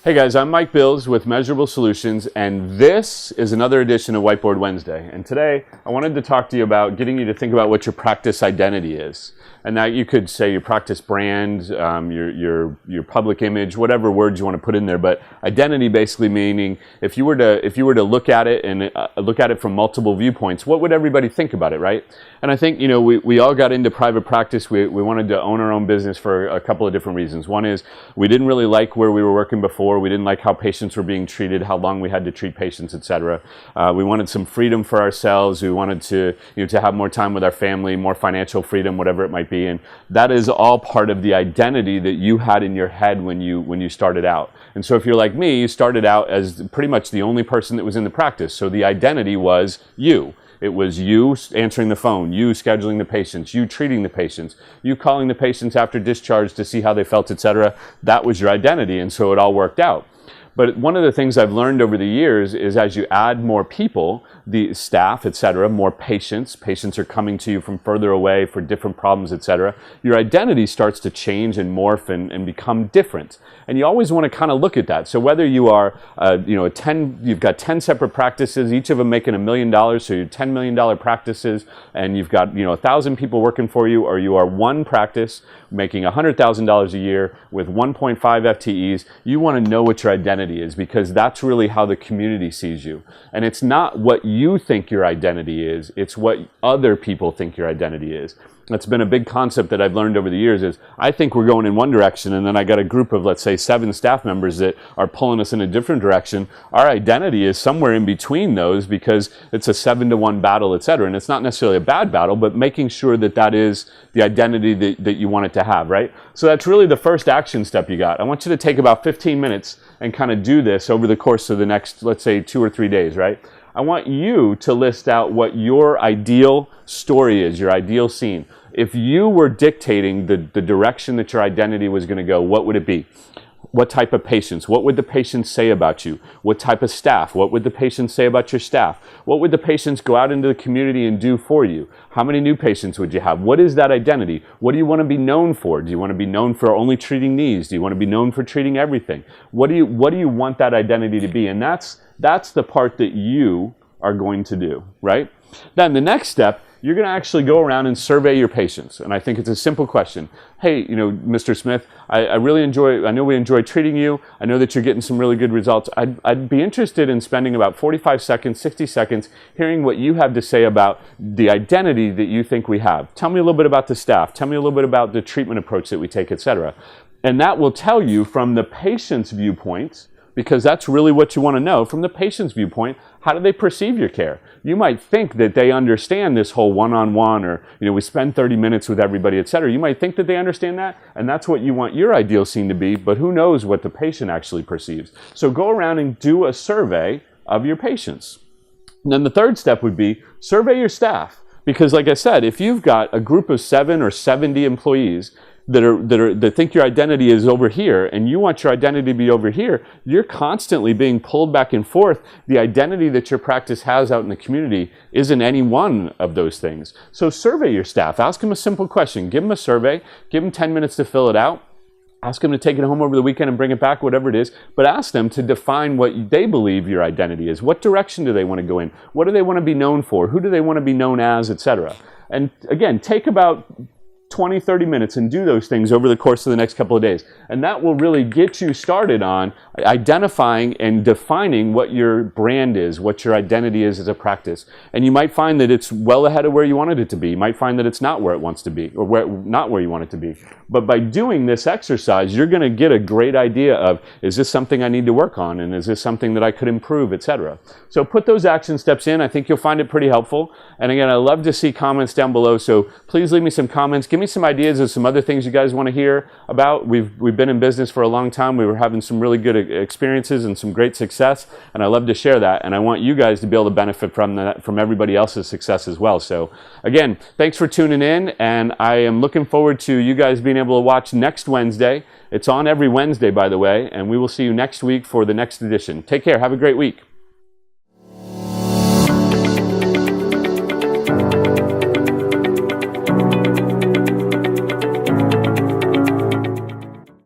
Hey guys, I'm Mike Bills with Measurable Solutions, and this is another edition of Whiteboard Wednesday. And today, I wanted to talk to you about getting you to think about what your practice identity is. And that you could say your practice brand, your public image, whatever words you want to put in there. But identity basically meaning if you were to look at it and look at it from multiple viewpoints, what would everybody think about it, right? And I think we all got into private practice. We wanted to own our own business for a couple of different reasons. One is we didn't really like where we were working before. We didn't like how patients were being treated, how long we had to treat patients, etc. We wanted some freedom for ourselves. We wanted to to have more time with our family, more financial freedom, whatever it might be. And that is all part of the identity that you had in your head when you started out. And so if you're like me, you started out as pretty much the only person that was in the practice. So the identity was you. It was you answering the phone, you scheduling the patients, you treating the patients, you calling the patients after discharge to see how they felt, etc. That was your identity, and so it all worked out. But one of the things I've learned over the years is as you add more people, the staff, etc., more patients are coming to you from further away for different problems, etc., your identity starts to change and morph and become different. And you always want to kind of look at that. So whether you are, you've got 10 separate practices, each of them making $1 million, so you're $10 million practices, and you've got 1,000 people working for you, or you are one practice making $100,000 a year with 1.5 FTEs, you want to know what your identity is, because that's really how the community sees you. And it's not what you think your identity is, it's what other people think your identity is. That's been a big concept that I've learned over the years is I think we're going in one direction, and then I got a group of, let's say, 7 staff members that are pulling us in a different direction. Our identity is somewhere in between those because it's a 7-to-1 battle, etc. And it's not necessarily a bad battle, but making sure that that is the identity that you want it to have, right? So that's really the first action step you got. I want you to take about 15 minutes and kind of do this over the course of the next, let's say, 2 or 3 days, right? I want you to list out what your ideal story is, your ideal scene. If you were dictating the direction that your identity was going to go, what would it be? What type of patients? What would the patients say about you? What type of staff? What would the patients say about your staff? What would the patients go out into the community and do for you? How many new patients would you have? What is that identity? What do you want to be known for? Do you want to be known for only treating knees? Do you want to be known for treating everything? What do you want that identity to be? And that's the part that you are going to do, right? Then the next step, you're going to actually go around and survey your patients. And I think it's a simple question. Hey, Mr. Smith, I know we enjoy treating you. I know that you're getting some really good results. I'd be interested in spending about 45 seconds, 60 seconds, hearing what you have to say about the identity that you think we have. Tell me a little bit about the staff. Tell me a little bit about the treatment approach that we take, etc. And that will tell you from the patient's viewpoint, because that's really what you want to know. From the patient's viewpoint, how do they perceive your care? You might think that they understand this whole one-on-one, or we spend 30 minutes with everybody, etc. You might think that they understand that, and that's what you want your ideal scene to be, but who knows what the patient actually perceives. So go around and do a survey of your patients. And then the third step would be survey your staff. Because like I said, if you've got a group of 7 or 70 employees that think your identity is over here and you want your identity to be over here, you're constantly being pulled back and forth. The identity that your practice has out in the community isn't any one of those things. So survey your staff. Ask them a simple question. Give them a survey. Give them 10 minutes to fill it out. Ask them to take it home over the weekend and bring it back, whatever it is. But ask them to define what they believe your identity is. What direction do they want to go in? What do they want to be known for? Who do they want to be known as, etc. And again, take about 20, 30 minutes and do those things over the course of the next couple of days. And that will really get you started on identifying and defining what your brand is, what your identity is as a practice. And you might find that it's well ahead of where you wanted it to be. You might find that it's not where it wants to be, or not where you want it to be. But by doing this exercise, you're going to get a great idea of, is this something I need to work on? And is this something that I could improve, etc. So put those action steps in. I think you'll find it pretty helpful. And again, I love to see comments down below. So please leave me some comments. Give me some ideas of some other things you guys want to hear about. We've been in business for a long time. We were having some really good experiences and some great success, and I love to share that, and I want you guys to be able to benefit from that, from everybody else's success as well. So again, thanks for tuning in, and I am looking forward to you guys being able to watch next Wednesday. It's on every Wednesday, by the way, and we will see you next week for the next edition. Take care. Have a great week.